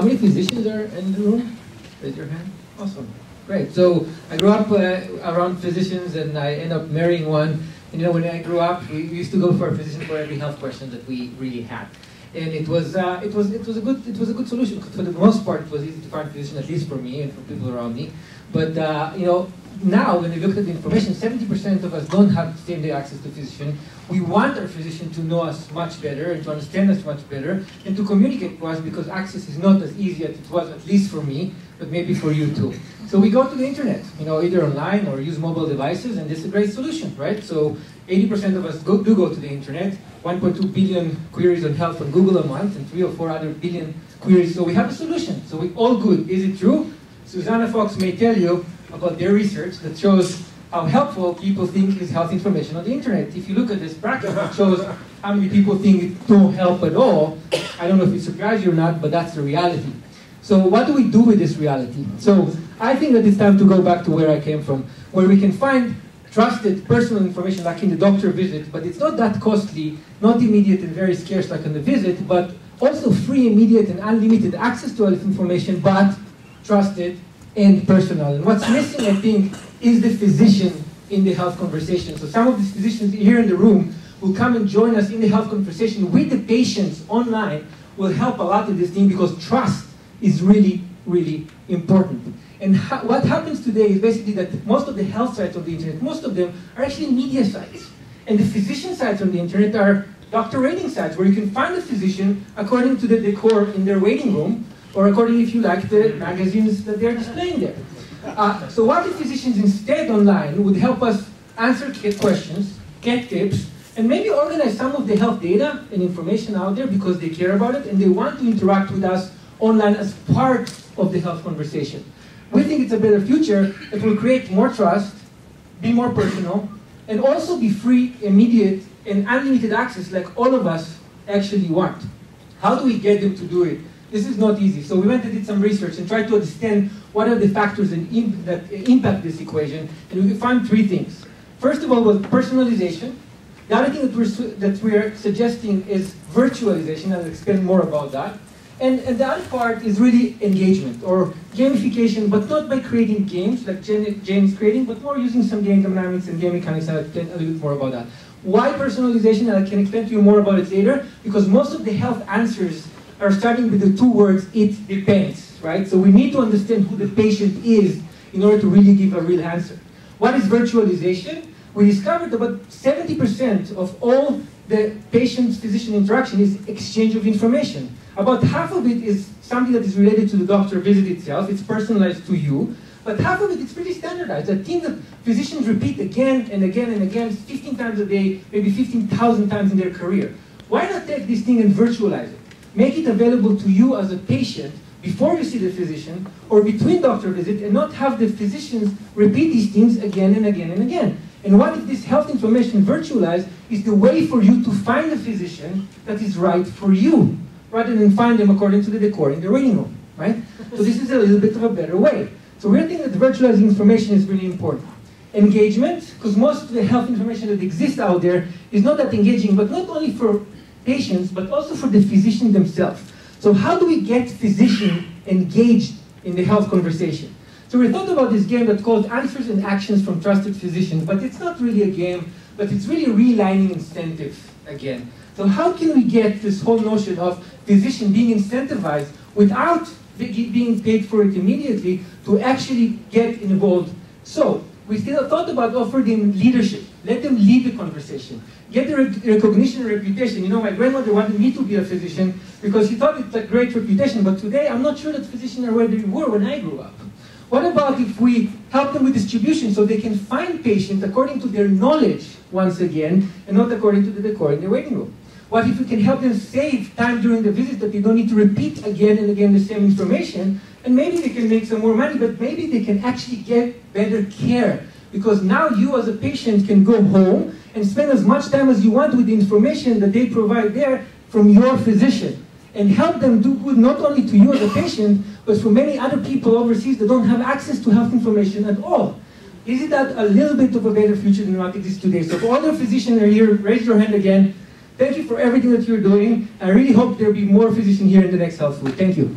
How many physicians are in the room? Raise your hand. Awesome. Great. So I grew up around physicians, and I ended up marrying one. And, you know, when I grew up, we used to go for a physician for every health question that we really had. And it was a good solution. For the most part, it was easy to find a physician, at least for me and for people around me. But you know, now when we look at the information, 70% of us don't have same-day access to physician. We want our physician to know us much better and to understand us much better and to communicate to us, because access is not as easy as it was, at least for me, but maybe for you too. So we go to the internet, you know, either online or use mobile devices, and this is a great solution, right? So 80% of us do go to the internet, 1.2 billion queries on health on Google a month, and 3 or 4 other billion queries. So we have a solution. So we're all good. Is it true? Susanna Fox may tell you about their research that shows how helpful people think is health information on the internet. If you look at this bracket, it shows how many people think it don't help at all. I don't know if it surprised you or not, but that's the reality. So what do we do with this reality? So I think that it's time to go back to where I came from, where we can find trusted personal information like in the doctor visit, but it's not that costly, not immediate and very scarce like on the visit, but also free, immediate, and unlimited access to health information, but trusted and personal. And what's missing, I think, is the physician in the health conversation. So some of these physicians here in the room will come and join us in the health conversation with the patients online, will help a lot in this thing, because trust is really, really important. And what happens today is basically that most of the health sites on the internet, most of them are actually media sites. And the physician sites on the internet are doctor rating sites, where you can find a physician according to the decor in their waiting room, or according, if you like, the magazines that they're displaying there. So what if physicians instead online would help us answer questions, get tips, and maybe organize some of the health data and information out there because they care about it and they want to interact with us online as part of the health conversation. We think it's a better future that will create more trust, be more personal, and also be free, immediate, and unlimited access like all of us actually want. How do we get them to do it? This is not easy. So we went and did some research and tried to understand what are the factors that impact this equation, and we found 3 things. First of all was personalization. The other thing that we're suggesting is virtualization. I'll explain more about that. And the other part is really engagement or gamification, but not by creating games like James creating, but more using some game dynamics and game mechanics. I'll explain a little bit more about that. Why personalization? And I can explain to you more about it later, because most of the health answers are starting with the 2 words, it depends, right? So we need to understand who the patient is in order to really give a real answer. What is virtualization? We discovered about 70% of all the patient-physician interaction is exchange of information. About half of it is something that is related to the doctor visit itself. It's personalized to you. But half of it is pretty standardized. I think that physicians repeat again and again and again, 15 times a day, maybe 15,000 times in their career. Why not take this thing and virtualize it? Make it available to you as a patient before you see the physician or between doctor visits, and not have the physicians repeat these things again and again and again. And what if this health information virtualized is the way for you to find a physician that is right for you, rather than find them according to the decor in the waiting room, right? So this is a little bit of a better way. So we're thinking that virtualizing information is really important. Engagement, because most of the health information that exists out there is not that engaging, but not only for patients, but also for the physician themselves. So how do we get physicians engaged in the health conversation? So we thought about this game that's called Answers and Actions from Trusted Physicians, but it's not really a game, but it's really realigning incentives again. So how can we get this whole notion of physician being incentivized without being paid for it immediately to actually get involved? So we still thought about offering them leadership. Let them lead the conversation. Get the recognition and reputation. You know, my grandmother wanted me to be a physician because she thought it's a great reputation, but today I'm not sure that physicians are where they were when I grew up. What about if we help them with distribution so they can find patients according to their knowledge once again, and not according to the decor in the waiting room? What if we can help them save time during the visit, that they don't need to repeat again and again the same information, and maybe they can make some more money, but maybe they can actually get better care, because now you as a patient can go home and spend as much time as you want with the information that they provide there from your physician, and help them do good not only to you as a patient, but for many other people overseas that don't have access to health information at all. Isn't that a little bit of a better future than what exists today? So for all the physicians that are here, raise your hand again. Thank you for everything that you're doing. I really hope there'll be more physicians here in the next Health Food. Thank you.